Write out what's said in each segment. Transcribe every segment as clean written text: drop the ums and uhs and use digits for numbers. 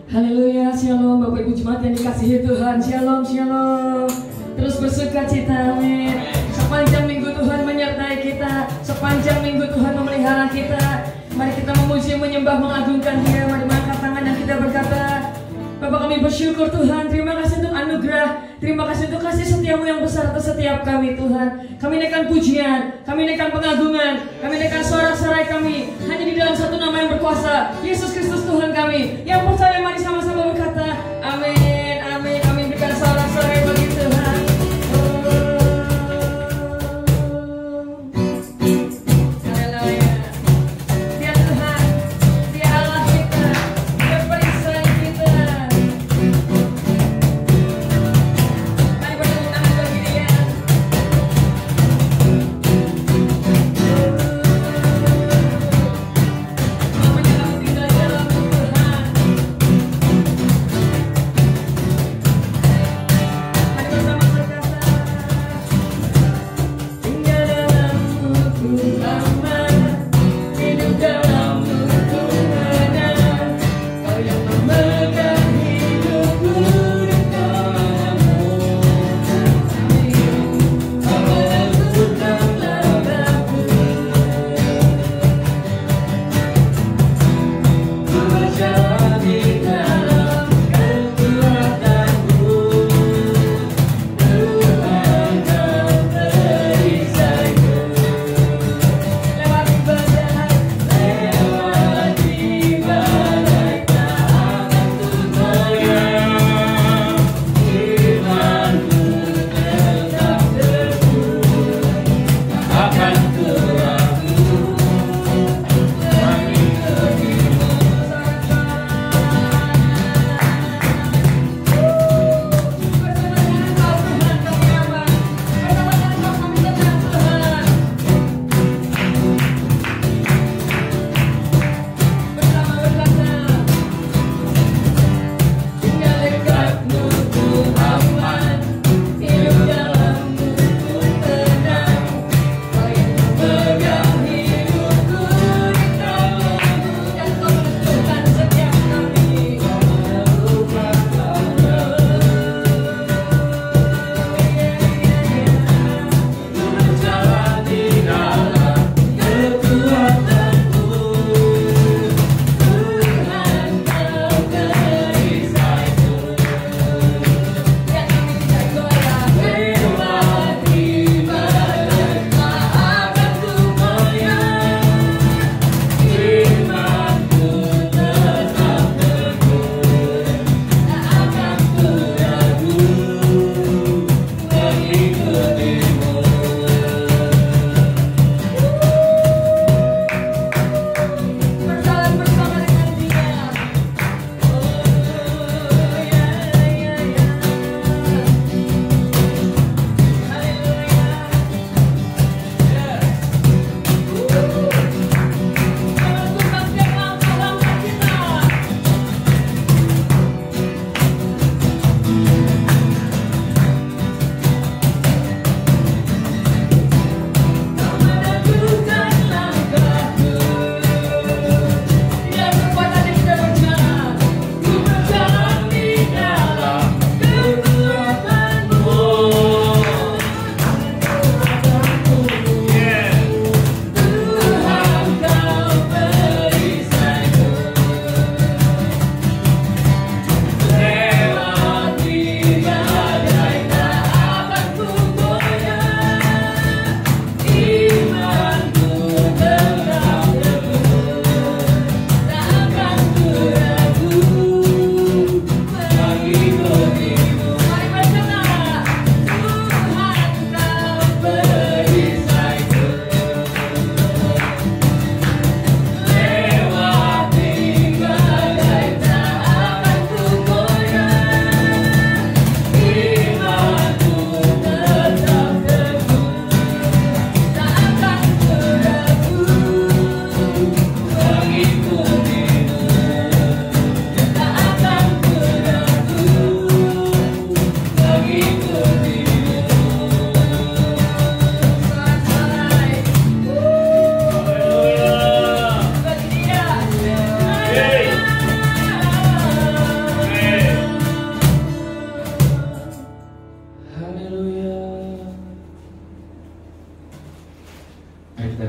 Haleluya, shalom Bapak Ibu Jemaat yang dikasihi Tuhan. Shalom, shalom. Terus bersuka cita, amin. Sepanjang minggu Tuhan menyertai kita, sepanjang minggu Tuhan memelihara kita. Mari kita memuji, menyembah, mengagungkan Dia. Mari mengangkat tangan dan kita berkata, Bapak kami bersyukur Tuhan, terima kasih untuk anugerah, terima kasih untuk kasih setiamu yang besar atas setiap kami Tuhan. Kami naikkan pujian, kami naikkan pengagungan, kami naikkan sorak-sorai kami hanya di dalam satu nama yang berkuasa, Yesus Kristus Tuhan kami. Yang percaya mari sama-sama berkata, amin, amin, amin. Berikan sorak-sorai bagi Tuhan.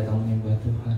datang menyembah Tuhan.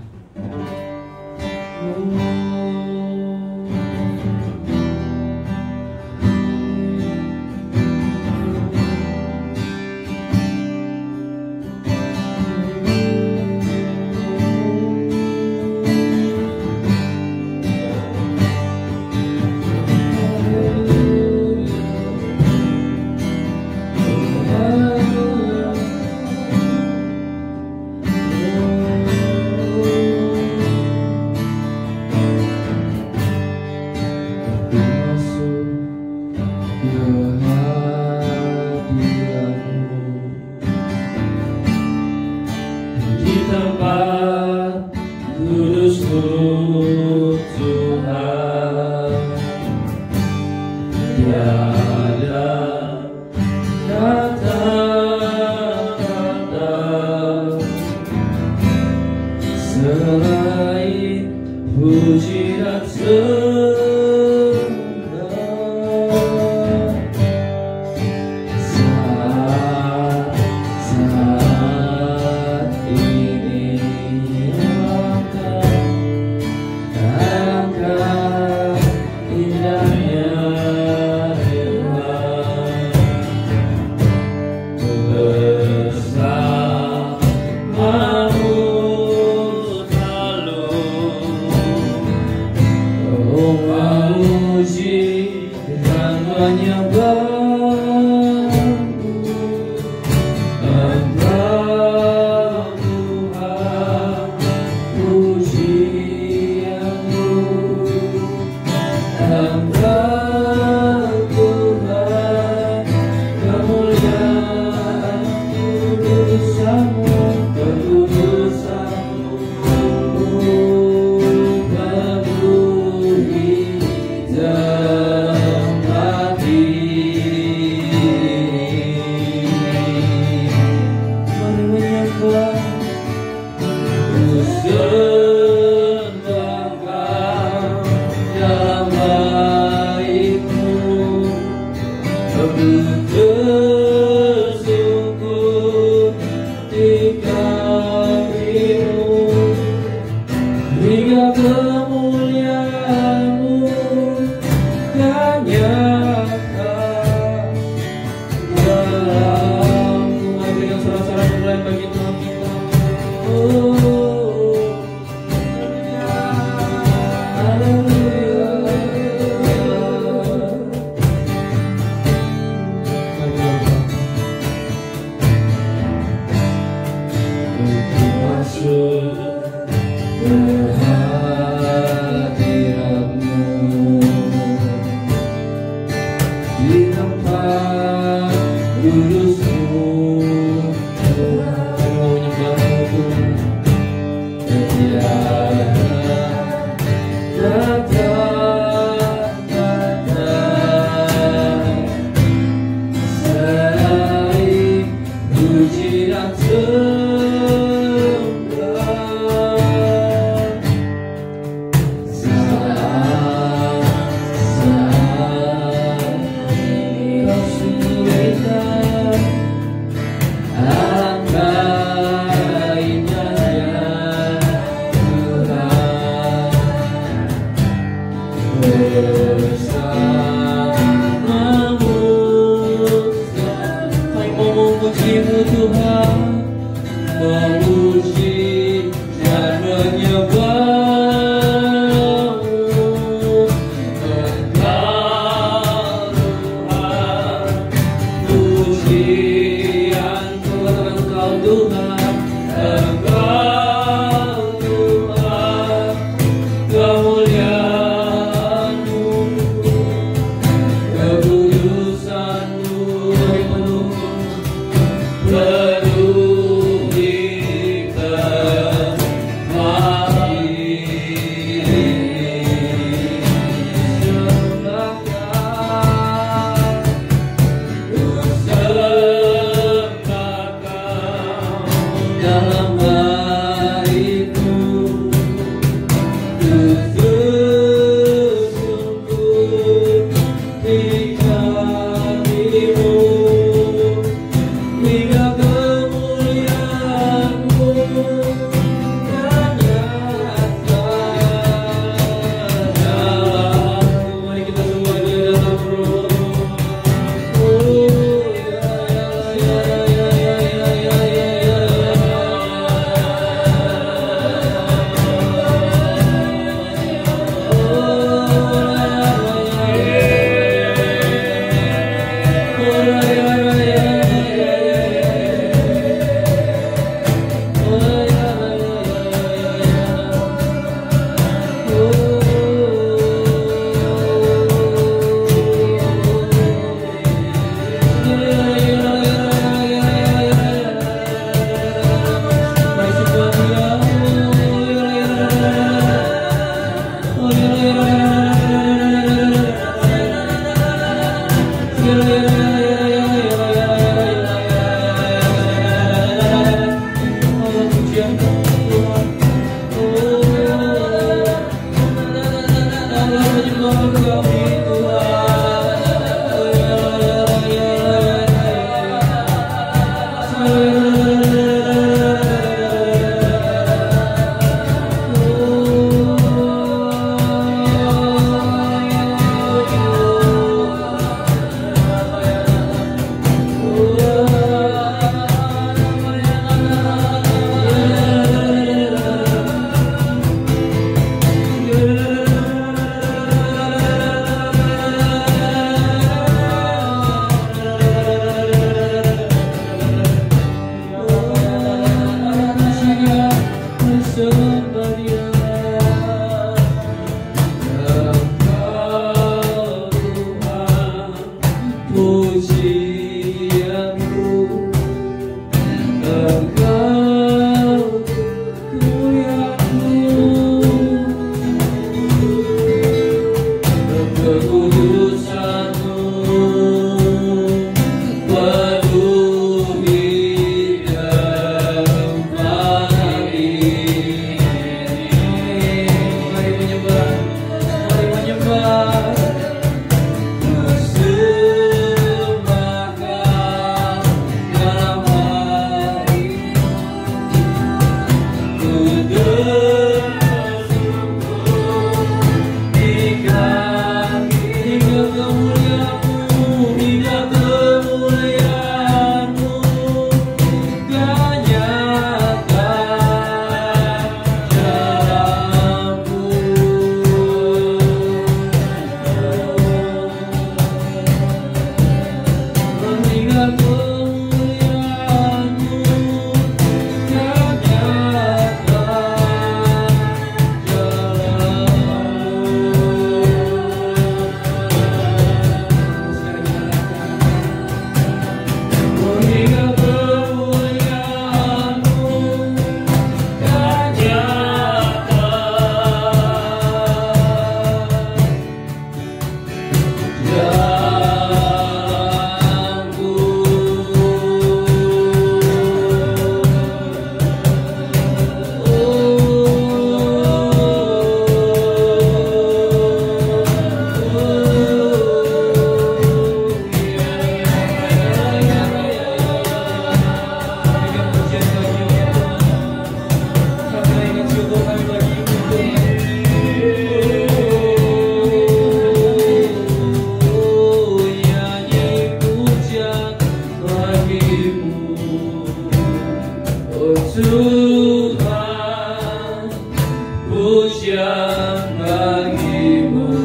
pujian bagimu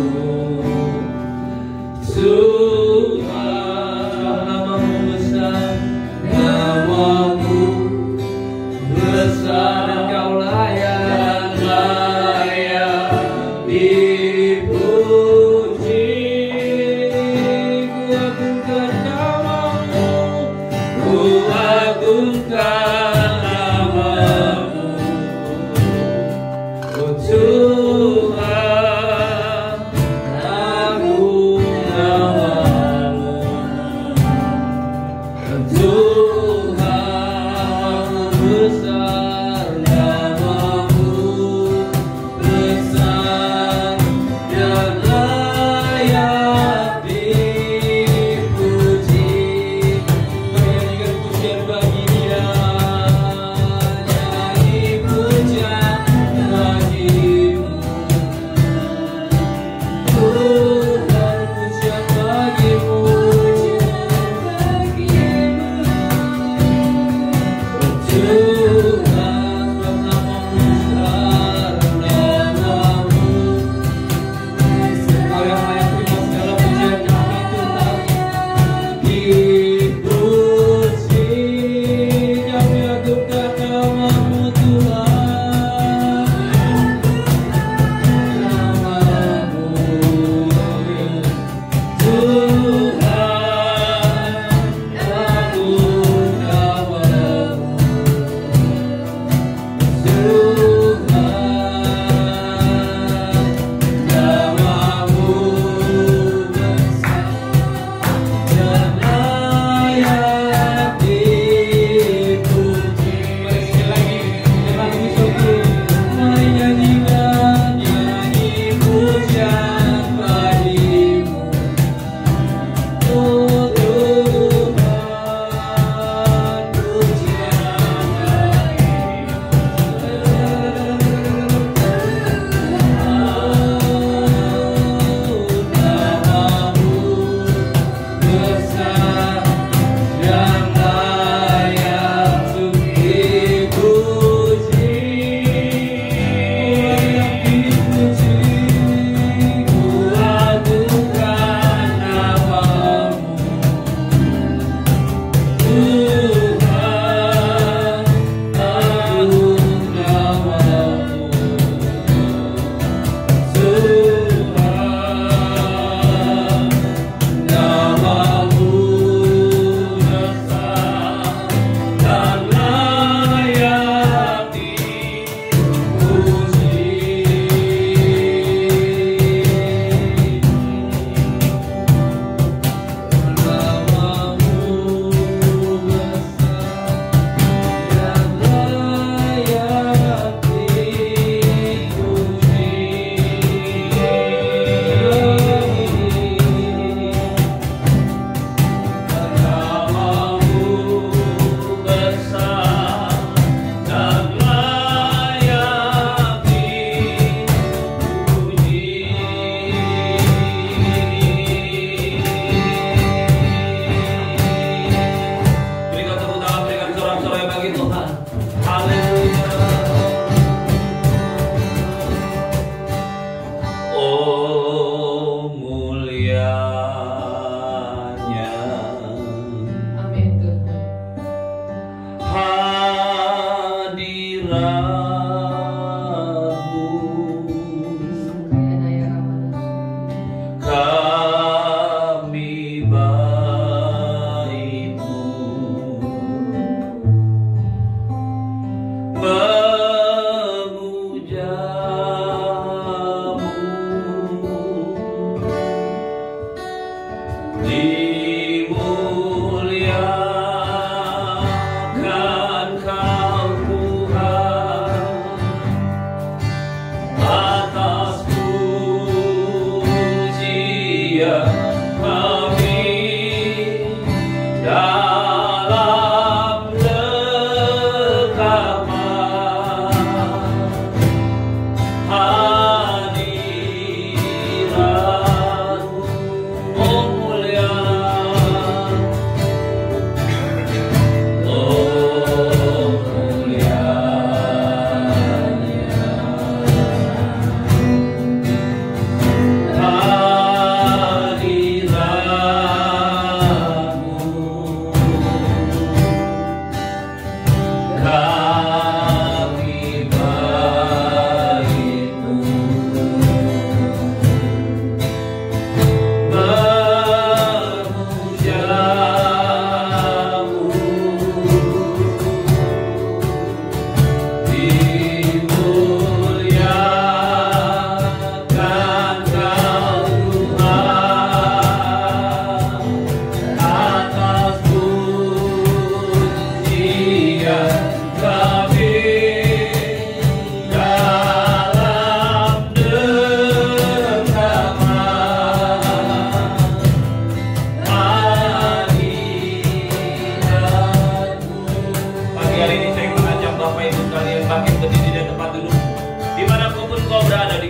Tuhan. Namamu besar, namamu besar, Engkau layak dipuji. Ku agungkan namamu, ku agungkan namamu, oh Tuhan, agung namamu, Tuhan besar namamu, besar dan layak dipuji. Berikan pujian bagi Dia, nyanyi pujian bagimu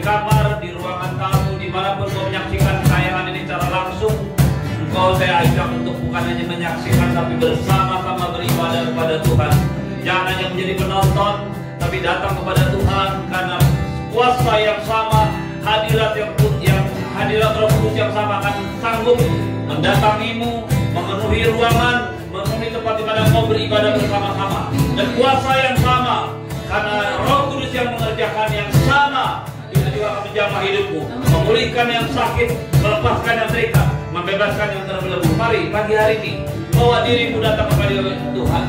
kamar, di ruangan tamu, dimanapun kau menyaksikan tayangan ini secara langsung, engkau saya ajak untuk bukan hanya menyaksikan tapi bersama-sama beribadah kepada Tuhan. Jangan hanya menjadi penonton, tapi datang kepada Tuhan karena kuasa yang sama, hadirat Roh Kudus yang sama akan sanggup mendatangimu, memenuhi ruangan, memenuhi tempat di mana kau beribadah bersama-sama. Dan kuasa yang sama, karena Roh Kudus yang mengerjakan yang sama, itu juga akan menjamah hidupmu, memulihkan yang sakit, melepaskan yang terikat, membebaskan yang terbelenggu. Mari pagi hari ini bawa dirimu datang kepada Tuhan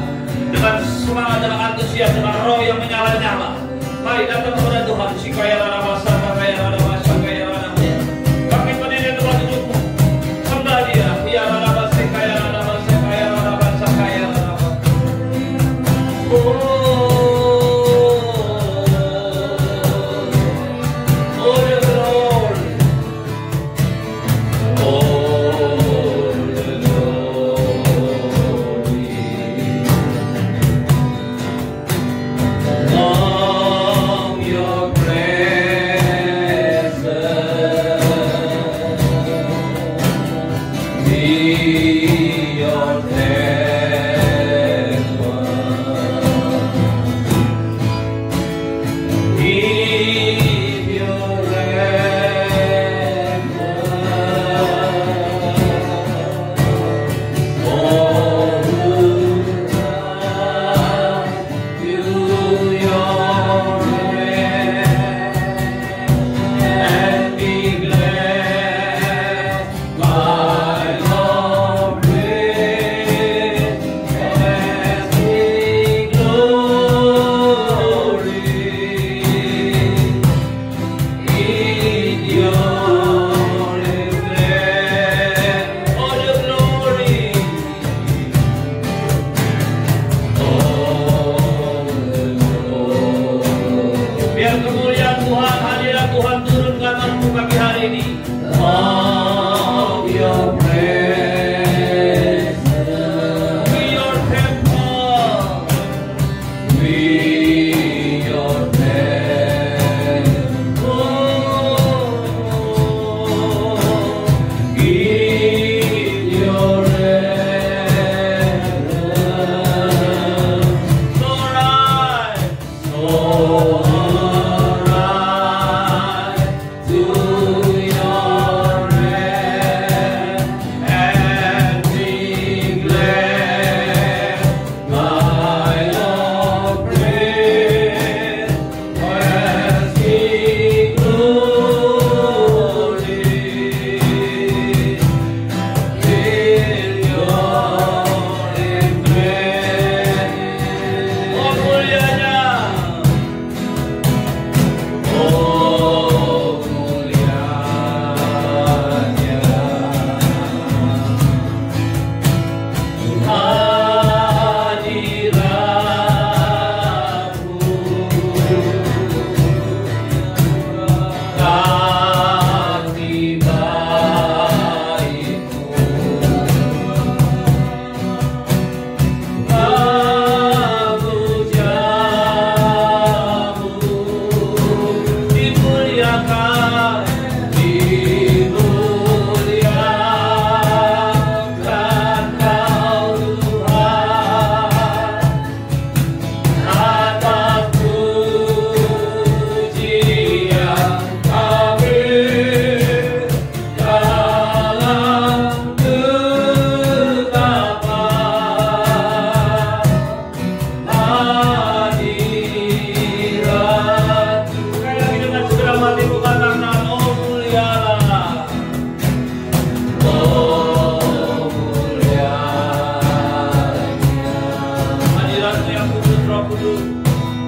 dengan semangat, dengan antusias, dengan roh yang menyala-nyala. Mari datang kepada Tuhan. Sikaya rana masa, kaya rana masa, kaya rana masa. Kami pendiri tempat hidupmu, sembah Dia. Dia rana masa, kaya rana masa, kaya rana masa, kaya rana masa.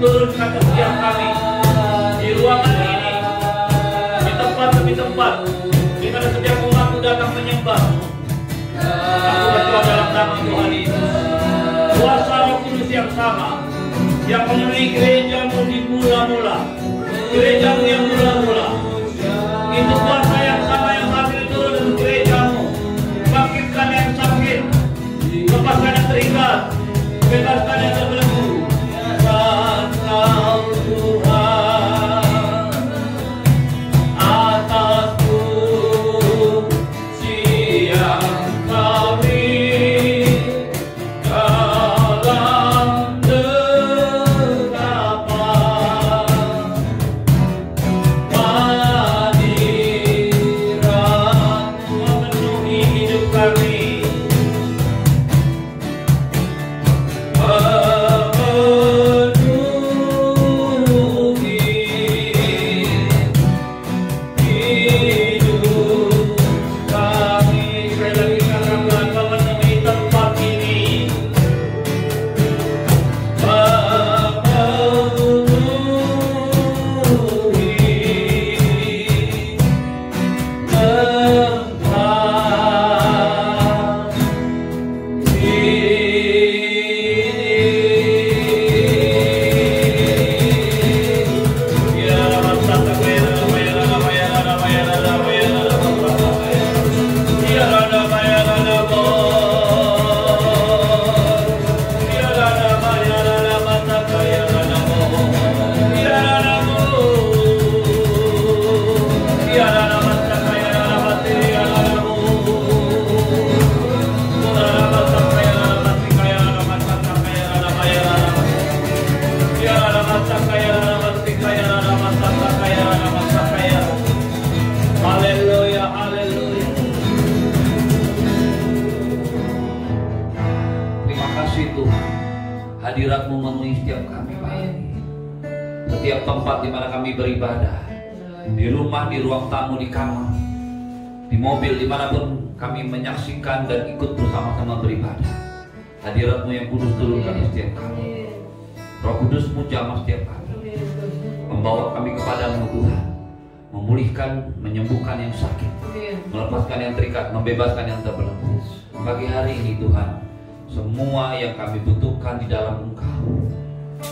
Turunkan ke setiap kami di ruangan ini, di tempat demi tempat, di mana setiap umatmu datang menyembah. Aku berdoa dalam nama Tuhan Yesus, kuasa Roh Kudus yang sama yang memenuhi gerejamu di mula-mula, gerejamu yang mula-mula, itu kuasa yang sama yang saat ini turun ke gerejamu, bangkitkan yang sakit, lepaskan yang terikat, bebaskan yang terbelenggu. Tuhan hadirat-Mu memenuhi setiap kami, Pak. Setiap tempat di mana kami beribadah, di rumah, di ruang tamu, di kamar, di mobil, dimanapun kami menyaksikan dan ikut bersama-sama beribadah. Hadirat-Mu yang kudus turunkan di setiap kami. Roh Kudus-Mu jamah setiap kami, membawa kami kepadamu Tuhan, memulihkan, menyembuhkan yang sakit, melepaskan yang terikat, membebaskan yang terbelenggu. Pagi hari ini Tuhan, semua yang kami butuhkan di dalam Engkau,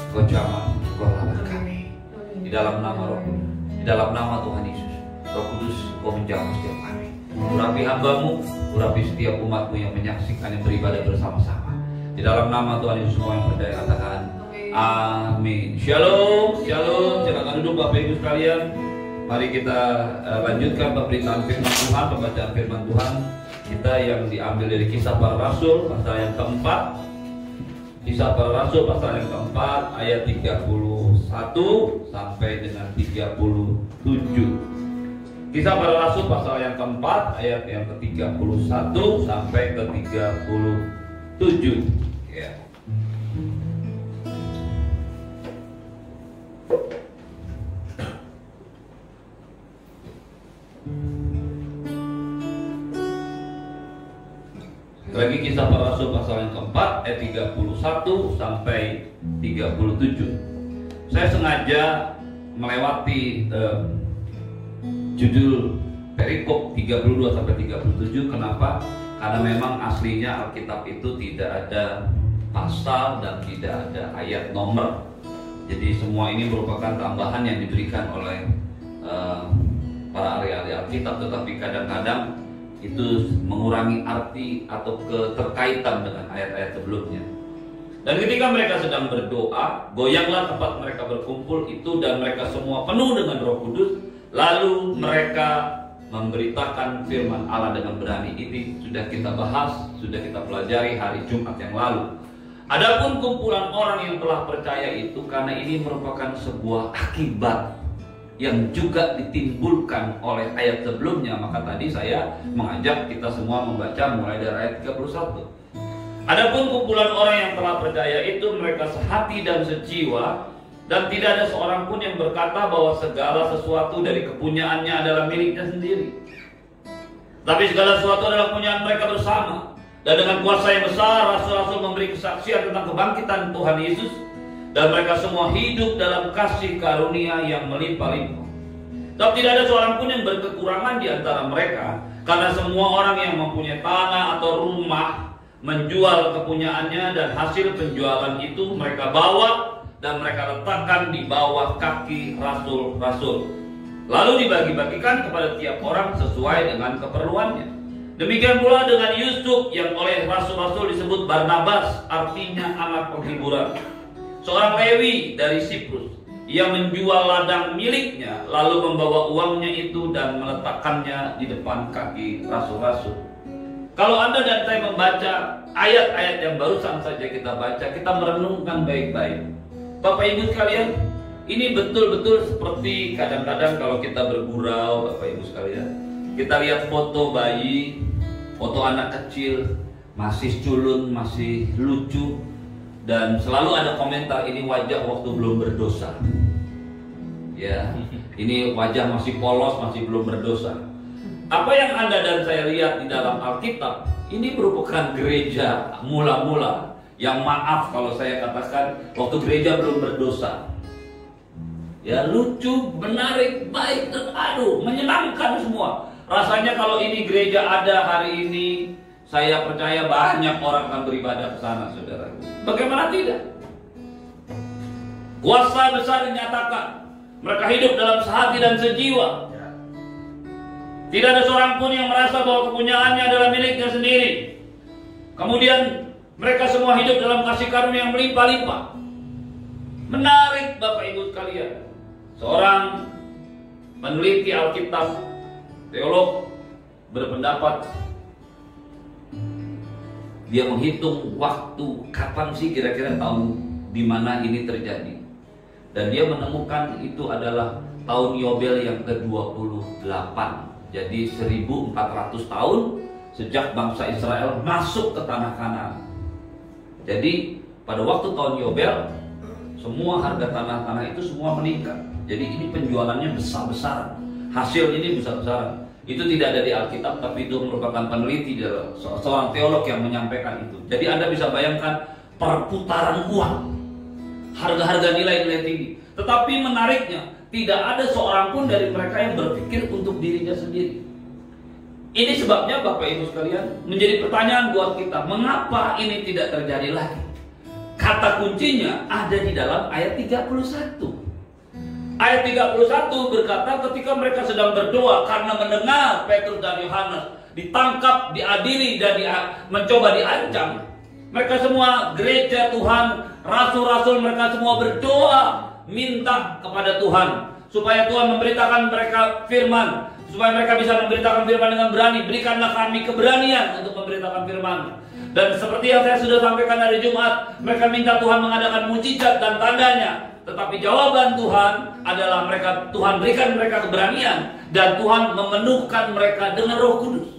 Kau jamah, Kau lawan kami. Di dalam nama Roh Kudus, di dalam nama Tuhan Yesus, Roh Kudus, Kau menjamah setiap kami. Urapi hamba-Mu, urapi setiap umat-Mu yang menyaksikan, yang beribadah bersama-sama. Di dalam nama Tuhan Yesus, semua yang percaya katakan amin. Shalom, shalom. Silakan duduk Bapak Ibu sekalian. Mari kita lanjutkan pemberitaan firman Tuhan, pembacaan firman Tuhan kita yang diambil dari Kisah Para Rasul pasal yang keempat. Kisah Para Rasul pasal yang keempat ayat 31 sampai dengan 37. Kisah Para Rasul pasal yang keempat ayat yang ke-31 sampai ke 37. Ya. Lagi Kisah Para Rasul pasal yang keempat ayat 31 sampai 37. Saya sengaja melewati judul perikop 32 sampai 37. Kenapa? Karena memang aslinya Alkitab itu tidak ada pasal dan tidak ada ayat nomor. Jadi semua ini merupakan tambahan yang diberikan oleh para ahli-ahli Alkitab, tetapi kadang-kadang itu mengurangi arti atau keterkaitan dengan ayat-ayat sebelumnya. Dan ketika mereka sedang berdoa, goyanglah tempat mereka berkumpul itu, dan mereka semua penuh dengan Roh Kudus. Lalu mereka memberitakan firman Allah dengan berani. Ini sudah kita bahas, sudah kita pelajari hari Jumat yang lalu. Adapun kumpulan orang yang telah percaya itu, karena ini merupakan sebuah akibat yang juga ditimbulkan oleh ayat sebelumnya, maka tadi saya mengajak kita semua membaca mulai dari ayat 31. Adapun kumpulan orang yang telah percaya itu, mereka sehati dan sejiwa, dan tidak ada seorang pun yang berkata bahwa segala sesuatu dari kepunyaannya adalah miliknya sendiri, tapi segala sesuatu adalah kepunyaan mereka bersama. Dan dengan kuasa yang besar, rasul-rasul memberi kesaksian tentang kebangkitan Tuhan Yesus, dan mereka semua hidup dalam kasih karunia yang melimpah-limpah. Tapi tidak ada seorang pun yang berkekurangan di antara mereka, karena semua orang yang mempunyai tanah atau rumah menjual kepunyaannya, dan hasil penjualan itu mereka bawa dan mereka letakkan di bawah kaki rasul-rasul, lalu dibagi-bagikan kepada tiap orang sesuai dengan keperluannya. Demikian pula dengan Yusuf yang oleh rasul-rasul disebut Barnabas, artinya anak penghiburan, seorang Lewi dari Siprus. Ia menjual ladang miliknya, lalu membawa uangnya itu dan meletakkannya di depan kaki rasul-rasul. Kalau Anda dan saya membaca ayat-ayat yang barusan saja kita baca, kita merenungkan baik-baik. Bapak Ibu sekalian, ini betul-betul seperti kadang-kadang kalau kita bergurau, Bapak Ibu sekalian, kita lihat foto bayi, foto anak kecil, masih culun, masih lucu, dan selalu ada komentar, ini wajah waktu belum berdosa. Ya, ini wajah masih polos, masih belum berdosa. Apa yang Anda dan saya lihat di dalam Alkitab, ini merupakan gereja mula-mula yang, maaf kalau saya katakan, waktu gereja belum berdosa. Ya, lucu, menarik, baik, dan menyenangkan semua. Rasanya kalau ini gereja ada hari ini, saya percaya banyak orang akan beribadah ke sana, saudara. Bagaimana tidak? Kuasa besar dinyatakan. Mereka hidup dalam sehati dan sejiwa. Tidak ada seorang pun yang merasa bahwa kepunyaannya adalah miliknya sendiri. Kemudian mereka semua hidup dalam kasih karunia yang melimpah-limpah. Menarik Bapak Ibu sekalian. Seorang peneliti Alkitab, teolog, berpendapat, dia menghitung waktu kapan sih kira-kira tahun di mana ini terjadi. Dan dia menemukan itu adalah tahun Yobel yang ke-28. Jadi 1400 tahun sejak bangsa Israel masuk ke tanah Kanaan. Jadi pada waktu tahun Yobel, semua harga tanah-tanah itu semua meningkat. Jadi ini penjualannya besar-besaran, hasilnya ini besar-besaran. Itu tidak ada di Alkitab, tapi itu merupakan peneliti seorang teolog yang menyampaikan itu. Jadi Anda bisa bayangkan perputaran uang, harga-harga nilai-nilai tinggi. Tetapi menariknya, tidak ada seorang pun dari mereka yang berpikir untuk dirinya sendiri. Ini sebabnya Bapak Ibu sekalian, menjadi pertanyaan buat kita, mengapa ini tidak terjadi lagi? Kata kuncinya ada di dalam ayat 31. Ayat 31 berkata ketika mereka sedang berdoa karena mendengar Petrus dan Yohanes ditangkap, diadili dan mencoba diancam. Mereka semua gereja Tuhan, rasul-rasul mereka semua berdoa minta kepada Tuhan supaya Tuhan memberitakan mereka firman, supaya mereka bisa memberitakan firman dengan berani. Berikanlah kami keberanian untuk memberitakan firman. Dan seperti yang saya sudah sampaikan hari Jumat, mereka minta Tuhan mengadakan mujizat dan tandanya. Tetapi jawaban Tuhan adalah Tuhan berikan mereka keberanian dan Tuhan memenuhkan mereka dengan Roh Kudus.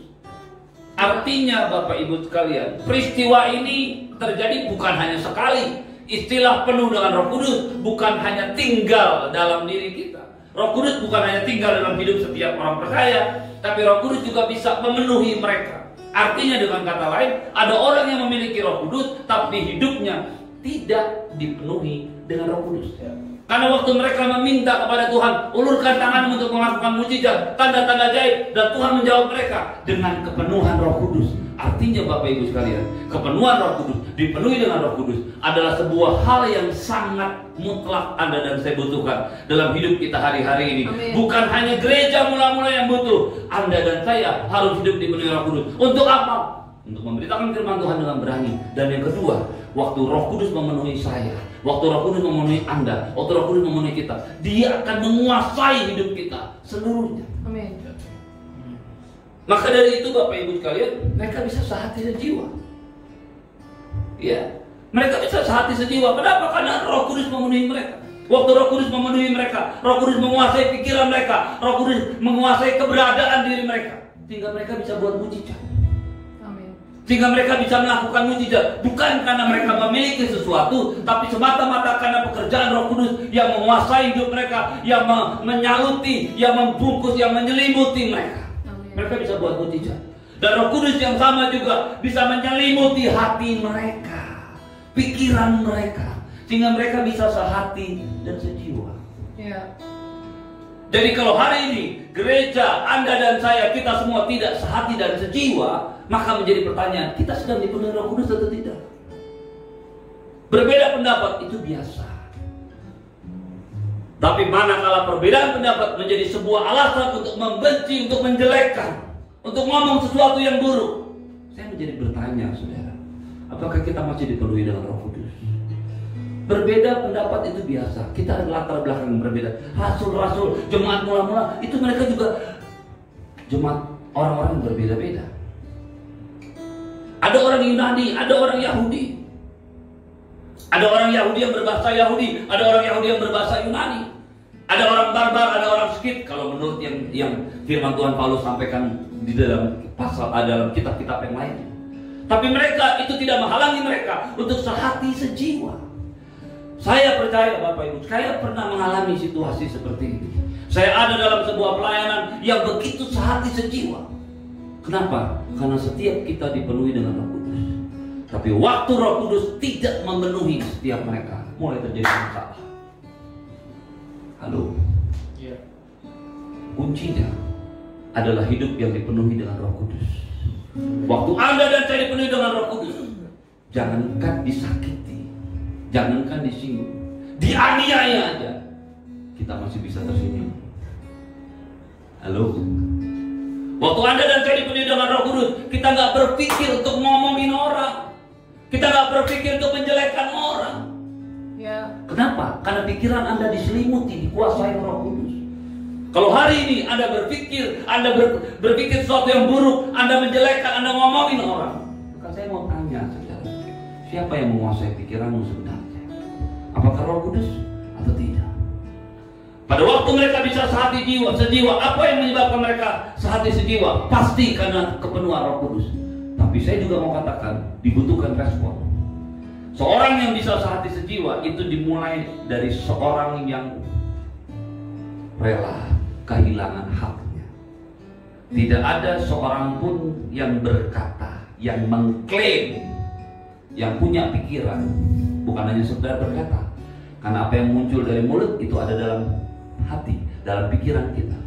Artinya Bapak Ibu sekalian, peristiwa ini terjadi bukan hanya sekali. Istilah penuh dengan Roh Kudus bukan hanya tinggal dalam diri kita. Roh Kudus bukan hanya tinggal dalam hidup setiap orang percaya, tapi Roh Kudus juga bisa memenuhi mereka. Artinya dengan kata lain, ada orang yang memiliki Roh Kudus tapi hidupnya tidak dipenuhi dengan Roh Kudus. Karena waktu mereka meminta kepada Tuhan, ulurkan tangan untuk melakukan mujizat, tanda-tanda gaib, dan Tuhan menjawab mereka dengan kepenuhan Roh Kudus. Artinya Bapak Ibu sekalian, kepenuhan Roh Kudus, dipenuhi dengan Roh Kudus adalah sebuah hal yang sangat mutlak Anda dan saya butuhkan dalam hidup kita hari-hari ini. Amin. Bukan hanya gereja mula-mula yang butuh, Anda dan saya harus hidup dipenuhi Roh Kudus. Untuk apa? Untuk memberitakan firman Tuhan dengan berani. Dan yang kedua, waktu Roh Kudus memenuhi saya, waktu Roh Kudus memenuhi Anda, waktu Roh Kudus memenuhi kita, Dia akan menguasai hidup kita seluruhnya. Amin. Maka dari itu Bapak Ibu sekalian, mereka bisa sehati sejiwa. Ya, mereka bisa sehati sejiwa. Kenapa? Karena Roh Kudus memenuhi mereka. Waktu Roh Kudus memenuhi mereka, Roh Kudus menguasai pikiran mereka, Roh Kudus menguasai keberadaan diri mereka, sehingga mereka bisa buat mujizat. Sehingga mereka bisa melakukan mujizat bukan karena mereka memiliki sesuatu, tapi semata-mata karena pekerjaan Roh Kudus yang menguasai hidup mereka, yang menyaluti, yang membungkus, yang menyelimuti mereka. Amin. Mereka bisa buat mujizat. Dan Roh Kudus yang sama juga bisa menyelimuti hati mereka, pikiran mereka, sehingga mereka bisa sehati dan sejiwa. Ya. Jadi kalau hari ini gereja, Anda dan saya, kita semua tidak sehati dan sejiwa, maka menjadi pertanyaan, kita sedang dipenuhi Roh Kudus atau tidak? Berbeda pendapat itu biasa. Tapi manakala perbedaan pendapat menjadi sebuah alasan untuk membenci, untuk menjelekkan, untuk ngomong sesuatu yang buruk, saya menjadi bertanya, saudara, apakah kita masih dipenuhi dengan Roh Kudus? Berbeda pendapat itu biasa. Kita ada latar belakang yang berbeda. Rasul-rasul, jemaat mula-mula, itu mereka juga jemaat orang-orang yang berbeda-beda. Ada orang Yunani, ada orang Yahudi. Ada orang Yahudi yang berbahasa Yahudi, ada orang Yahudi yang berbahasa Yunani. Ada orang barbar, ada orang Skit. Kalau menurut yang firman Tuhan Paulus sampaikan di dalam dalam kitab-kitab yang lainnya. Tapi mereka itu tidak menghalangi mereka untuk sehati sejiwa. Saya percaya Bapak Ibu, saya pernah mengalami situasi seperti ini. Saya ada dalam sebuah pelayanan yang begitu sehati sejiwa. Kenapa? Karena setiap kita dipenuhi dengan Roh Kudus. Tapi waktu Roh Kudus tidak memenuhi setiap mereka, mulai terjadi masalah. Halo? Iya. Kuncinya adalah hidup yang dipenuhi dengan Roh Kudus. Waktu Anda dan saya dipenuhi dengan Roh Kudus, jangankan disakiti, jangankan disinggung, dianiaya aja, kita masih bisa tersenyum. Halo? Waktu Anda dan saya dipenuhi dengan Roh Kudus, kita nggak berpikir untuk ngomongin orang, kita nggak berpikir untuk menjelekkan orang. Ya. Kenapa? Karena pikiran Anda diselimuti, dikuasai Roh Kudus. Kalau hari ini Anda berpikir sesuatu yang buruk, Anda menjelekkan, Anda ngomongin orang, maka saya mau tanya, saudara, siapa yang menguasai pikiranmu sebenarnya? Apakah Roh Kudus atau tidak? Pada waktu mereka bisa sehati sejiwa, apa yang menyebabkan mereka sehati sejiwa? Pasti karena kepenuhan Roh Kudus. Tapi saya juga mau katakan, dibutuhkan respon. Seorang yang bisa sehati sejiwa itu dimulai dari seorang yang rela kehilangan haknya. Tidak ada seorang pun yang berkata, yang mengklaim, yang punya pikiran, bukan hanya sekedar berkata. Karena apa yang muncul dari mulut itu ada dalam hati, dalam pikiran kita.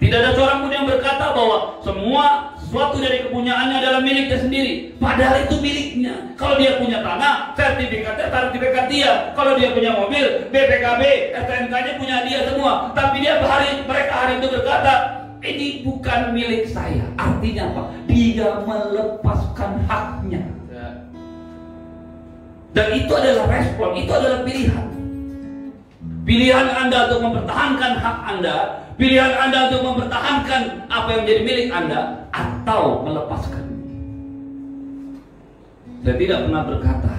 Tidak ada seorang pun yang berkata bahwa semua sesuatu dari kepunyaannya adalah miliknya sendiri. Padahal itu miliknya. Kalau dia punya tanah, sertifikatnya sertifikat dia. Kalau dia punya mobil, BPKB, STNK-nya punya dia semua. Tapi mereka hari itu berkata, ini bukan milik saya. Artinya apa? Dia melepaskan haknya. Dan itu adalah respon, itu adalah pilihan. Pilihan Anda untuk mempertahankan hak Anda, pilihan Anda untuk mempertahankan apa yang menjadi milik Anda, atau melepaskan. Saya tidak pernah berkata,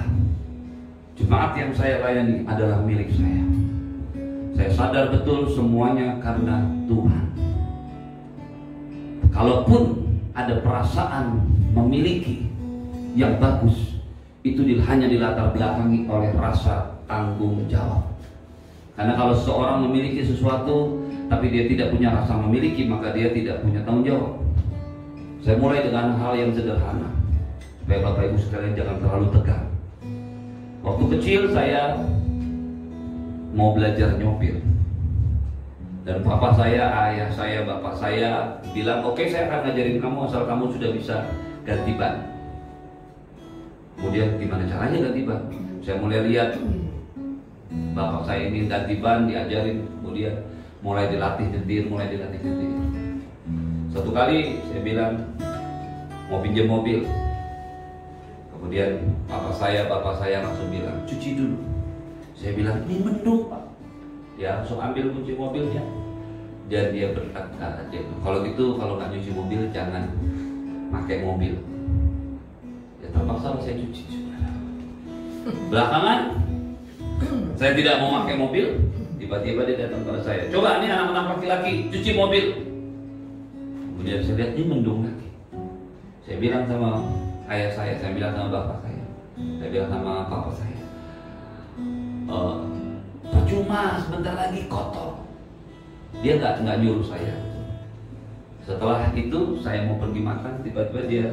jemaat yang saya layani adalah milik saya. Saya sadar betul semuanya karena Tuhan. Kalaupun ada perasaan memiliki yang bagus, itu hanya dilatar belakangi oleh rasa tanggung jawab. Karena kalau seseorang memiliki sesuatu tapi dia tidak punya rasa memiliki, maka dia tidak punya tanggung jawab. Saya mulai dengan hal yang sederhana, supaya Bapak Ibu sekalian jangan terlalu tegang. Waktu kecil saya mau belajar nyopir, dan papa saya, ayah saya, bapak saya bilang, oke, saya akan ngajarin kamu asal kamu sudah bisa ganti ban. Kemudian gimana caranya ganti ban? Saya mulai lihat bapak saya ini ganti ban, diajarin, kemudian mulai dilatih nyetir. Satu kali saya bilang mau pinjam mobil, kemudian bapak saya langsung bilang cuci dulu. Saya bilang ini mendung pak. Dia langsung ambil kunci mobilnya dan dia berkata, kalau gitu kalau nggak nyuci mobil jangan pakai mobil. Ya terpaksa saya cuci. Belakangan saya tidak mau pakai mobil, tiba-tiba dia datang pada saya, coba ini anak-anak laki-laki cuci mobil. Kemudian saya lihat ini mendung lagi. Saya bilang sama ayah saya bilang sama bapak saya bilang sama papa saya, percuma sebentar lagi kotor. Dia nggak nyuruh saya. Setelah itu saya mau pergi makan, tiba-tiba dia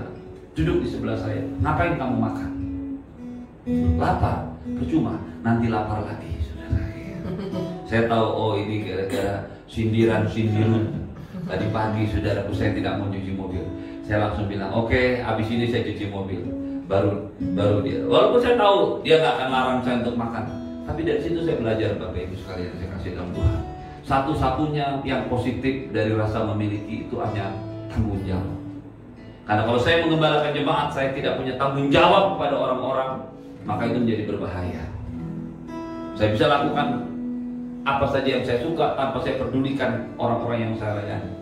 duduk di sebelah saya. Ngapain kamu makan? Lapar? Percuma, nanti lapar lagi. Saya tahu, oh ini gara-gara sindiran. Tadi pagi saudaraku saya tidak mau cuci mobil. Saya langsung bilang, oke, habis ini saya cuci mobil. Baru dia. Walaupun saya tahu dia nggak akan larang saya untuk makan, tapi dari situ saya belajar, Bapak Ibu sekalian, saya kasih dalam Tuhan. Satu-satunya yang positif dari rasa memiliki itu hanya tanggung jawab. Karena kalau saya mengembalakan jemaat, saya tidak punya tanggung jawab kepada orang-orang, maka itu menjadi berbahaya. Saya bisa lakukan apa saja yang saya suka tanpa saya pedulikan orang-orang yang saya layani.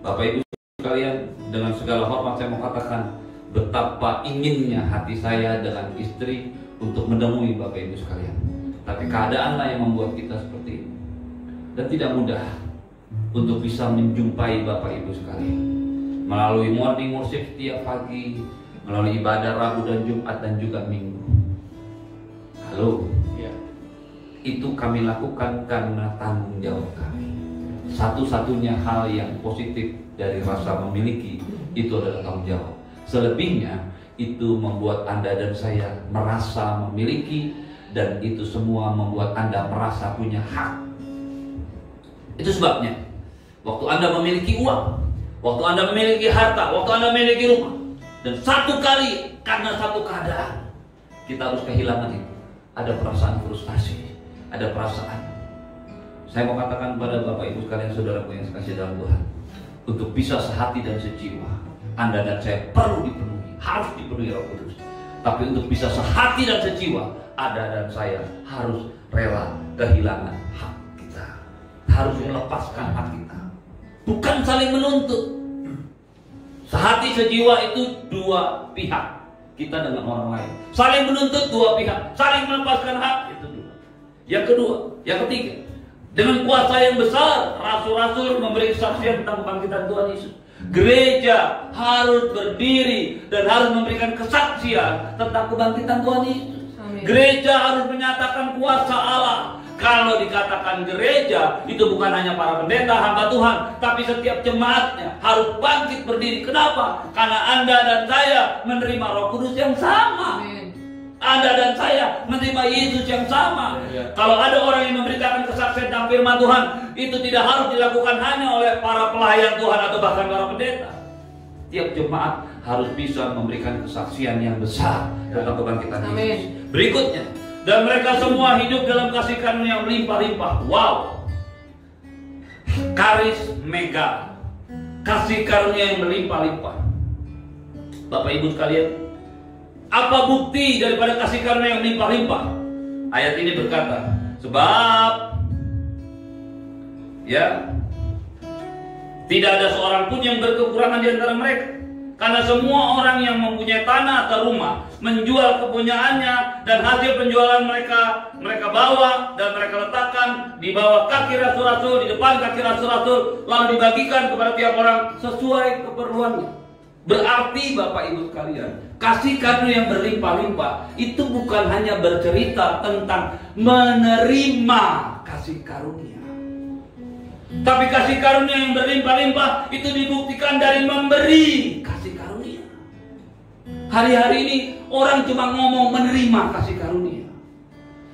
Bapak Ibu sekalian, dengan segala hormat saya mau katakan betapa inginnya hati saya dengan istri untuk menemui Bapak Ibu sekalian. Tapi keadaanlah yang membuat kita seperti ini. Dan tidak mudah untuk bisa menjumpai Bapak Ibu sekalian melalui morning worship setiap pagi, melalui ibadah Rabu dan Jumat dan juga Minggu. Halo, ya. Itu kami lakukan karena tanggung jawab kami. Satu-satunya hal yang positif dari rasa memiliki itu adalah tanggung jawab. Selebihnya itu membuat Anda dan saya merasa memiliki, dan itu semua membuat Anda merasa punya hak. Itu sebabnya waktu Anda memiliki uang, waktu Anda memiliki harta, waktu Anda memiliki rumah, dan satu kali karena satu keadaan kita harus kehilangan itu, ada perasaan frustasi, ada perasaan. Saya mau katakan kepada Bapak Ibu sekalian, saudaraku yang sekasih dalam Tuhan, untuk bisa sehati dan sejiwa, Anda dan saya perlu dipenuhi, harus dipenuhi Roh Kudus. Tapi untuk bisa sehati dan sejiwa, Anda dan saya harus rela kehilangan hak kita, harus melepaskan hak kita, bukan saling menuntut. Sehati sejiwa itu dua pihak, kita dengan orang lain. Saling menuntut dua pihak, saling melepaskan hak itu dua. Yang kedua, yang ketiga, dengan kuasa yang besar, rasul-rasul memberi kesaksian tentang kebangkitan Tuhan Yesus. Gereja harus berdiri dan harus memberikan kesaksian tentang kebangkitan Tuhan Yesus. Gereja harus menyatakan kuasa Allah. Kalau dikatakan gereja, itu bukan hanya para pendeta, hamba Tuhan, tapi setiap jemaatnya harus bangkit berdiri. Kenapa? Karena Anda dan saya menerima Roh Kudus yang sama. Anda dan saya menerima Yesus yang sama. Kalau ada orang yang memberitakan kesaksian tentang firman Tuhan, itu tidak harus dilakukan hanya oleh para pelayan Tuhan atau bahkan para pendeta. Tiap jemaat harus bisa memberikan kesaksian yang besar tentang kebangkitan Yesus. Berikutnya, dan mereka semua hidup dalam kasih karunia yang melimpah-limpah. Wow. Karis mega. Kasih karunia yang melimpah-limpah. Bapak Ibu sekalian, apa bukti daripada kasih karunia yang melimpah-limpah? Ayat ini berkata, sebab ya, tidak ada seorang pun yang berkekurangan di antara mereka. Karena semua orang yang mempunyai tanah atau rumah menjual kepunyaannya, dan hasil penjualan mereka bawa dan mereka letakkan di bawah kaki rasul-rasul, di depan kaki rasul-rasul, lalu dibagikan kepada tiap orang sesuai keperluannya. Berarti Bapak Ibu sekalian, kasih karunia yang berlimpah-limpah itu bukan hanya bercerita tentang menerima kasih karunia, tapi kasih karunia yang berlimpah-limpah itu dibuktikan dari memberi kasih karunia. Hari-hari ini orang cuma ngomong menerima kasih karunia.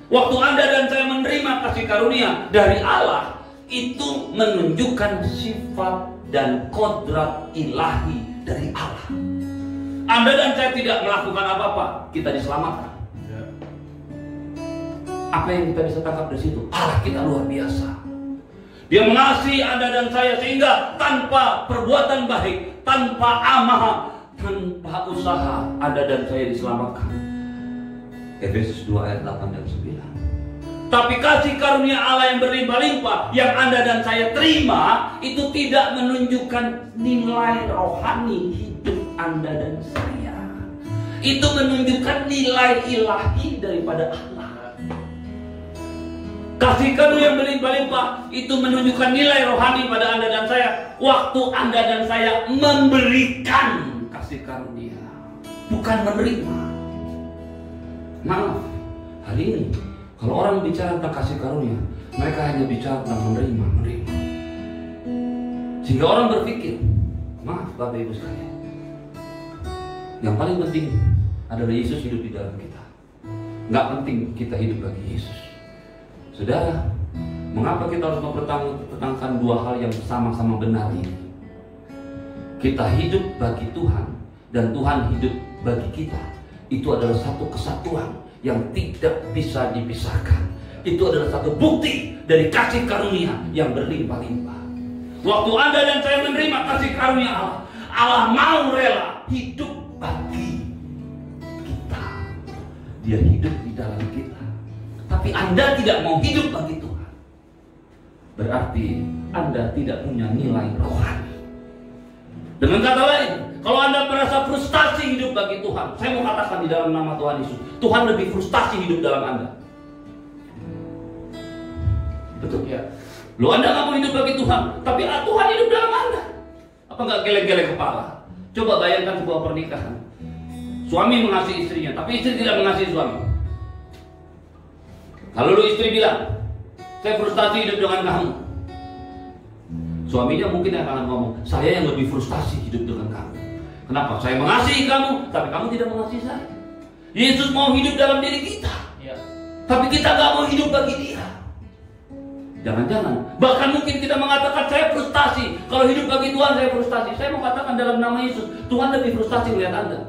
Waktu Anda dan saya menerima kasih karunia dari Allah, itu menunjukkan sifat dan kodrat ilahi dari Allah. Anda dan saya tidak melakukan apa-apa, kita diselamatkan. Apa yang kita bisa tangkap dari situ? Allah kita luar biasa. Dia mengasihi Anda dan saya sehingga tanpa perbuatan baik, tanpa amal, tanpa usaha, Anda dan saya diselamatkan. Efesus 2 ayat 8 dan 9. Tapi kasih karunia Allah yang berlimpah-limpah yang Anda dan saya terima, itu tidak menunjukkan nilai rohani hidup Anda dan saya. Itu menunjukkan nilai ilahi daripada Allah. Kasih karunia yang berlimpah-limpah itu menunjukkan nilai rohani pada Anda dan saya. Waktu Anda dan saya memberikan kasih karunia, bukan menerima. Maaf, hari ini kalau orang bicara tentang kasih karunia, mereka hanya bicara tentang menerima. Sehingga orang berpikir, maaf Bapak Ibu sekalian, yang paling penting adalah Yesus hidup di dalam kita. Nggak penting kita hidup bagi Yesus. Saudara, mengapa kita harus mempertentangkan dua hal yang sama-sama benar ini? Kita hidup bagi Tuhan dan Tuhan hidup bagi kita. Itu adalah satu kesatuan yang tidak bisa dipisahkan. Itu adalah satu bukti dari kasih karunia yang berlimpah-limpah. Waktu Anda dan saya menerima kasih karunia Allah, Allah mau rela hidup bagi kita. Dia hidup di dalam kita. Tapi Anda tidak mau hidup bagi Tuhan, berarti Anda tidak punya nilai rohani. Dengan kata lain, kalau Anda merasa frustasi hidup bagi Tuhan, saya mau katakan di dalam nama Tuhan Yesus, Tuhan lebih frustasi hidup dalam Anda. Betul ya? Lo Anda nggak mau hidup bagi Tuhan, tapi Tuhan hidup dalam Anda. Apa nggak geleng-geleng kepala? Coba bayangkan sebuah pernikahan. Suami mengasihi istrinya, tapi istri tidak mengasihi suami. Lalu istri bilang, saya frustasi hidup dengan kamu. Suaminya mungkin akan ngomong, saya yang lebih frustasi hidup dengan kamu. Kenapa? Saya mengasihi kamu, tapi kamu tidak mengasihi saya. Yesus mau hidup dalam diri kita, tapi kita nggak mau hidup bagi Dia. Jangan-jangan, bahkan mungkin kita mengatakan saya frustasi. Kalau hidup bagi Tuhan saya frustasi. Saya mau katakan dalam nama Yesus, Tuhan lebih frustasi melihat Anda.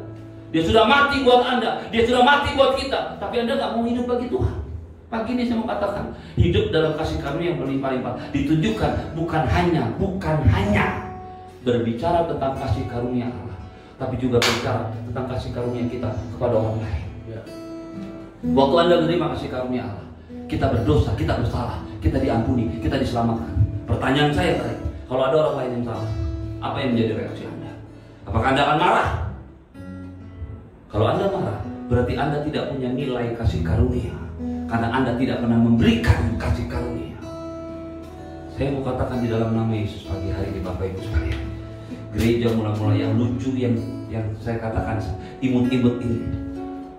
Dia sudah mati buat Anda, Dia sudah mati buat kita, tapi Anda nggak mau hidup bagi Tuhan. Pagi ini saya mau katakan, hidup dalam kasih karunia yang berlimpah-limpah ditunjukkan bukan hanya berbicara tentang kasih karunia Allah, tapi juga berbicara tentang kasih karunia kita kepada orang lain. Waktu Anda menerima kasih karunia Allah, kita berdosa, kita bersalah, kita diampuni, kita diselamatkan. Pertanyaan saya tadi, kalau ada orang lain yang salah, apa yang menjadi reaksi Anda? Apakah Anda akan marah? Kalau Anda marah, berarti Anda tidak punya nilai kasih karunia. Karena Anda tidak pernah memberikan kasih karunia. Saya mau katakan di dalam nama Yesus pagi hari ini Bapak Ibu sekalian, gereja mula-mula yang lucu, yang saya katakan imut-imut ini,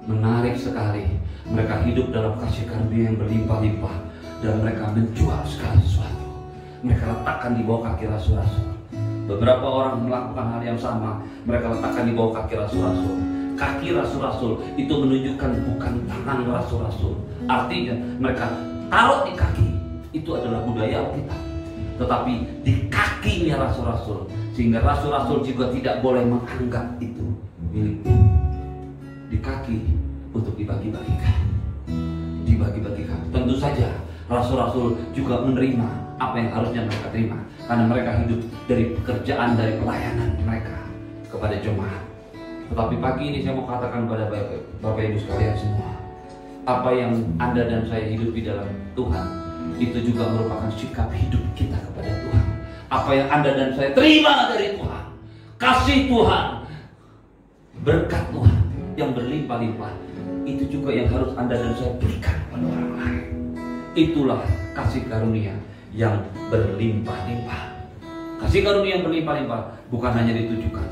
Menarik sekali. Mereka hidup dalam kasih karunia yang berlimpah-limpah, dan mereka menjual segala sesuatu. Mereka letakkan di bawah kaki rasul-rasul. Beberapa orang melakukan hal yang sama. Mereka letakkan di bawah kaki rasul-rasul. Kaki rasul-rasul itu menunjukkan bukan tangan rasul-rasul. Artinya mereka taruh di kaki. Itu adalah budaya Alkitab. Tetapi di kakinya rasul-rasul, sehingga rasul-rasul juga tidak boleh menganggap itu miliknya. Di kaki untuk dibagi-bagikan. Dibagi-bagikan. Tentu saja rasul-rasul juga menerima apa yang harusnya mereka terima, karena mereka hidup dari pekerjaan, dari pelayanan mereka kepada jemaat. Tetapi pagi ini saya mau katakan kepada Bapak Ibu sekalian semua, apa yang Anda dan saya hidupi dalam Tuhan, itu juga merupakan sikap hidup kita kepada Tuhan. Apa yang Anda dan saya terima dari Tuhan, kasih Tuhan, berkat Tuhan yang berlimpah-limpah, itu juga yang harus Anda dan saya berikan kepada orang lain. Itulah kasih karunia yang berlimpah-limpah. Kasih karunia yang berlimpah-limpah bukan hanya ditujukan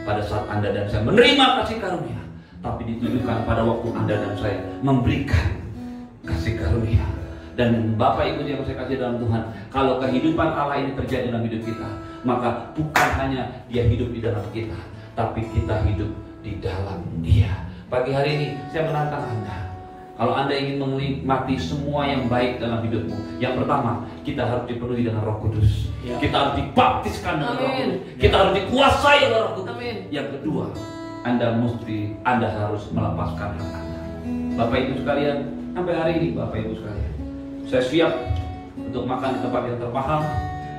pada saat Anda dan saya menerima kasih karunia, tapi ditujukan pada waktu Anda dan saya memberikan kasih karunia. Dan Bapak Ibu yang saya kasih dalam Tuhan, kalau kehidupan Allah ini terjadi dalam hidup kita, maka bukan hanya Dia hidup di dalam kita, tapi kita hidup di dalam Dia. Pagi hari ini saya menantang Anda, kalau Anda ingin menikmati semua yang baik dalam hidupmu, yang pertama, kita harus dipenuhi dengan Roh Kudus. Kita harus dibaptiskan dengan Roh Kudus. Kita harus dikuasai oleh Roh Kudus. Yang kedua, Anda harus melepaskan hak Anda. Bapak Ibu sekalian, sampai hari ini Bapak Ibu sekalian, saya siap untuk makan di tempat yang termahal.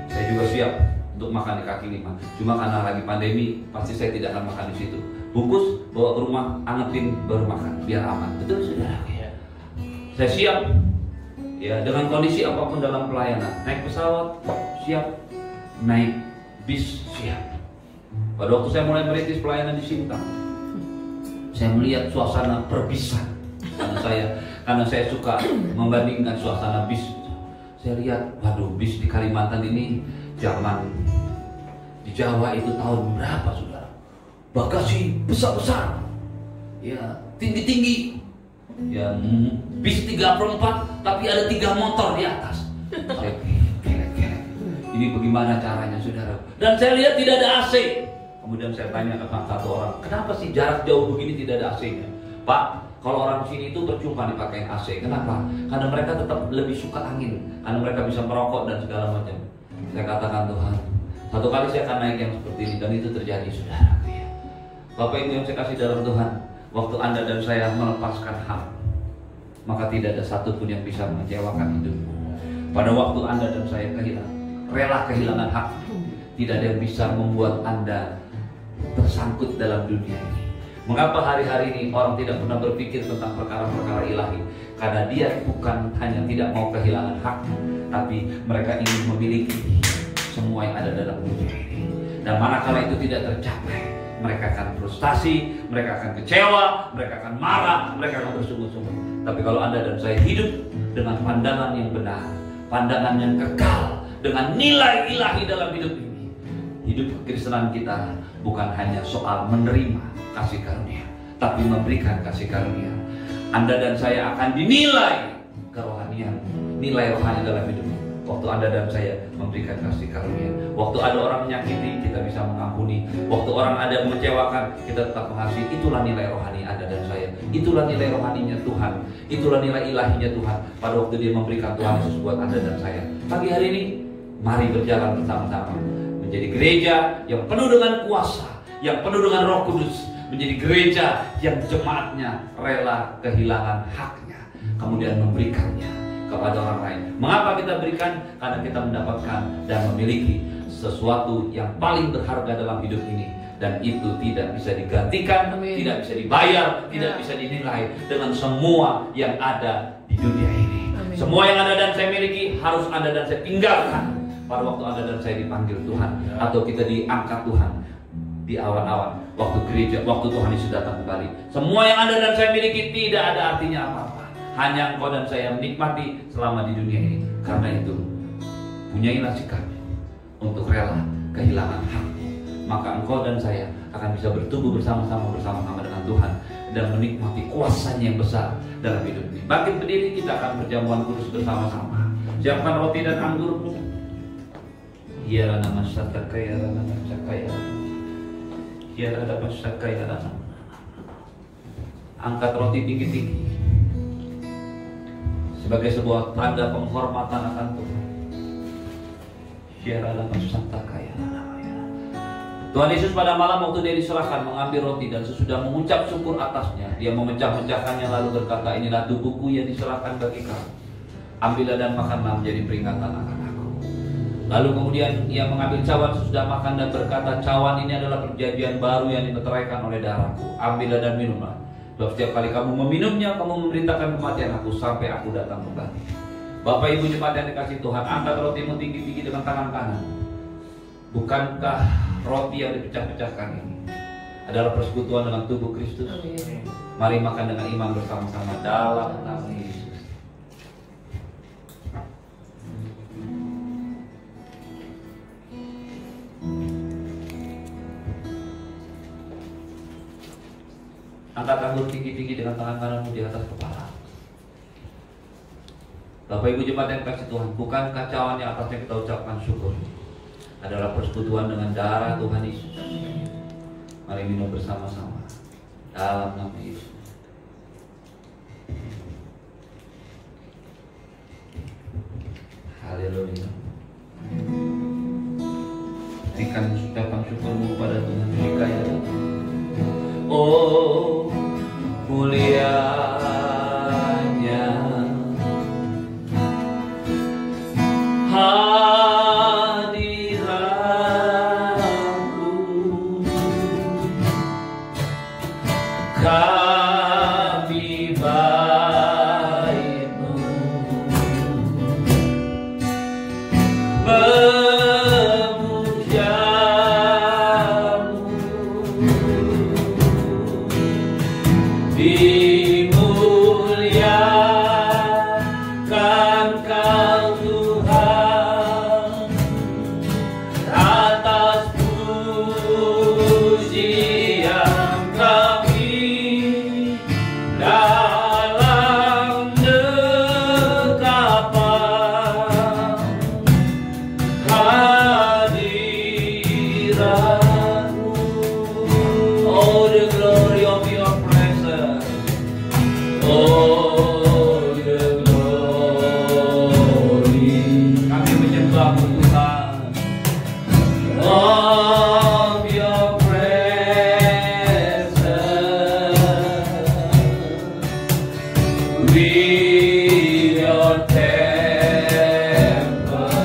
Saya juga siap untuk makan di kaki lima. Cuma karena lagi pandemi, pasti saya tidak akan makan di situ. Bungkus, bawa ke rumah, angetin, baru makan, biar aman. Betul saudara? Saya siap, ya, dengan kondisi apapun dalam pelayanan. Naik pesawat, siap. Naik bis, siap. Pada waktu saya mulai merintis pelayanan di Sintang, saya melihat suasana perbisan. Karena saya suka membandingkan suasana bis. Saya lihat, waduh, bis di Kalimantan ini zaman di Jawa itu tahun berapa, saudara? Bagasi besar-besar, ya, tinggi-tinggi, ya, bis 3/4, tapi ada 3 motor di atas. Saya kira-kira ini bagaimana caranya, saudara? Dan saya lihat tidak ada AC. Kemudian saya tanya ke satu orang, kenapa sih jarak jauh begini tidak ada AC-nya? Pak, kalau orang sini itu percuma dipakai AC. Kenapa? Karena mereka tetap lebih suka angin, karena mereka bisa merokok dan segala macam. Saya katakan, Tuhan, satu kali saya akan naik yang seperti ini, dan itu terjadi, saudara. Bapak Ibu yang saya kasih dalam Tuhan, waktu Anda dan saya melepaskan hak, maka tidak ada satupun yang bisa mengecewakan hidupmu. Pada waktu Anda dan saya rela kehilangan hak, tidak ada yang bisa membuat Anda tersangkut dalam dunia ini. Mengapa hari-hari ini orang tidak pernah berpikir tentang perkara-perkara ilahi? Karena dia bukan hanya tidak mau kehilangan hak, tapi mereka ingin memiliki semua yang ada dalam dunia ini. Dan manakala itu tidak tercapai, mereka akan frustasi, mereka akan kecewa, mereka akan marah, mereka akan bersungguh-sungguh. Tapi kalau Anda dan saya hidup dengan pandangan yang benar, pandangan yang kekal, dengan nilai ilahi dalam hidup ini, hidup kekristenan kita bukan hanya soal menerima kasih karunia, tapi memberikan kasih karunia. Anda dan saya akan dinilai kerohanian, nilai rohani dalam hidup. Waktu Anda dan saya memberikan kasih karunia, waktu ada orang menyakiti, kita bisa mengampuni. Waktu orang ada mengecewakan, kita tetap mengasihi. Itulah nilai rohani Anda dan saya. Itulah nilai rohaninya Tuhan. Itulah nilai ilahinya Tuhan pada waktu Dia memberikan Tuhan Yesus buat Anda dan saya. Pagi hari ini, mari berjalan bersama-sama menjadi gereja yang penuh dengan kuasa, yang penuh dengan Roh Kudus, menjadi gereja yang jemaatnya rela kehilangan haknya, kemudian memberikannya kepada orang lain. Mengapa kita berikan? Karena kita mendapatkan dan memiliki sesuatu yang paling berharga dalam hidup ini, dan itu tidak bisa digantikan, tidak bisa dibayar, tidak bisa dinilai dengan semua yang ada di dunia ini. Semua yang Anda dan saya miliki harus Anda dan saya tinggalkan pada waktu Anda dan saya dipanggil Tuhan, atau kita diangkat Tuhan di awan-awan waktu gereja, waktu Tuhan Yesus datang kembali. Semua yang Anda dan saya miliki tidak ada artinya apa-apa. Hanya engkau dan saya menikmati selama di dunia ini. Karena itu, punyailah sikap untuk rela kehilangan hak. Maka engkau dan saya akan bisa bertumbuh bersama-sama dengan Tuhan dan menikmati kuasanya yang besar dalam hidup ini. Bangkit berdiri, kita akan perjamuan kudus bersama-sama. Siapkan roti dan anggurmu. Ya nama sakaya, nama sakaya. Ya nama sakaya, nama. Angkat roti tinggi-tinggi sebagai sebuah tanda penghormatan akan Tuhan. Ya nama sakaya. Tuhan Yesus pada malam waktu dia diserahkan mengambil roti dan sesudah mengucap syukur atasnya, dia memecah-mecahkannya lalu berkata, inilah tubuhku yang diserahkan bagi kamu. Ambillah dan makanlah menjadi peringatan akan aku. Lalu kemudian ia mengambil cawan sesudah makan dan berkata, cawan ini adalah perjanjian baru yang dimeteraikan oleh darahku. Ambillah dan minumlah. Sebab setiap kali kamu meminumnya, kamu memberitakan kematian aku sampai aku datang kembali. Bapak Ibu jemaat yang dikasih Tuhan, angkat rotimu tinggi-tinggi dengan tangan kanan. Bukankah roti yang dipecah-pecahkan ini adalah persekutuan dengan tubuh Kristus? Mari makan dengan iman bersama-sama dalam nama Yesus. Angkat anggur tinggi-tinggi dengan tangan kananmu di atas kepala. Bapak Ibu jemaat yang kasih Tuhan, bukankah cawan yang atasnya kita ucapkan syukur adalah persekutuan dengan darah Tuhan Yesus? Mari minum bersama-sama dalam nama Yesus. Haleluya. Berikan ucapan syukurmu kepada Tuhan. Dikaya oh mulianya kami baikmu memujamu, dimuliakan Kau Tuhan atas pujian kami dalam dekapan hadirat-Mu. Oh, the glory of Your presence. Oh, the glory. Kami menyembah-Mu Tuhan. Of Your presence, with Your temple,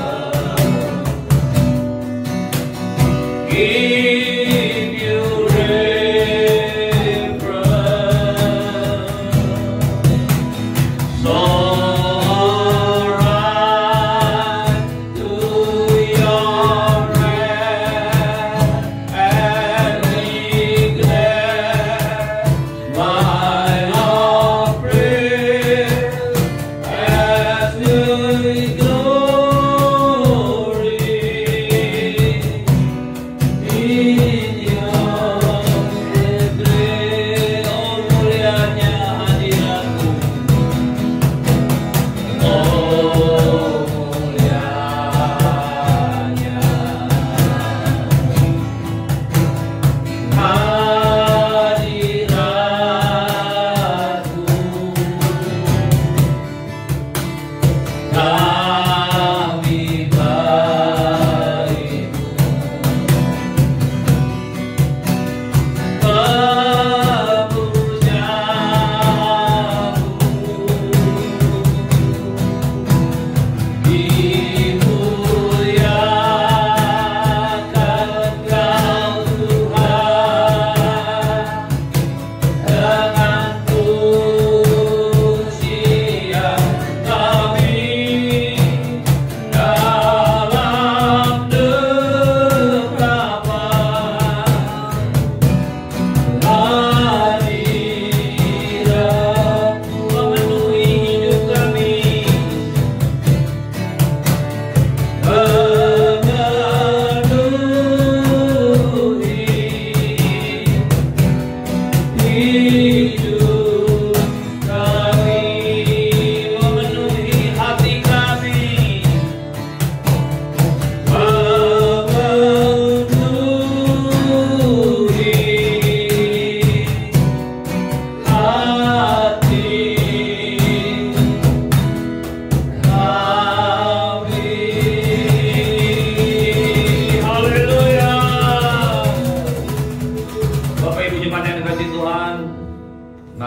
give You reverence. So right to Your rest and neglect my offering as Your glory.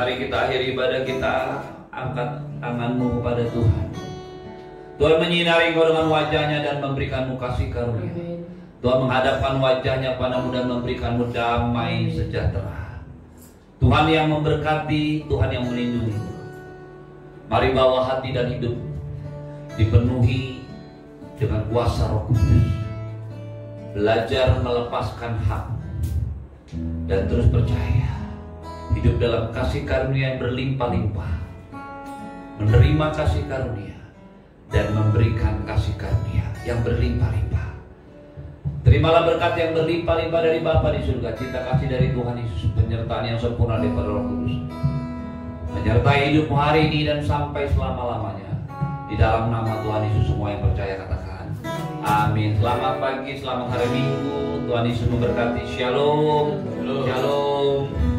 Mari kita akhiri ibadah kita, angkat tanganmu kepada Tuhan. Tuhan menyinari engkau dengan wajahnya dan memberikanmu kasih karunia. Amin. Tuhan menghadapkan wajahnya padamu dan memberikanmu damai sejahtera. Tuhan yang memberkati, Tuhan yang melindungi. Mari bawa hati dan hidup dipenuhi dengan kuasa Roh Kudus. Belajar melepaskan hak dan terus percaya. Hidup dalam kasih karunia yang berlimpah-limpah. Menerima kasih karunia dan memberikan kasih karunia yang berlimpah-limpah. Terimalah berkat yang berlimpah-limpah dari Bapa di surga, cinta kasih dari Tuhan Yesus, penyertaan yang sempurna daripada Roh Kudus, menyertai hidupmu hari ini dan sampai selama-lamanya. Di dalam nama Tuhan Yesus semua yang percaya katakan amin. Selamat pagi, selamat hari Minggu. Tuhan Yesus memberkati. Shalom. Shalom.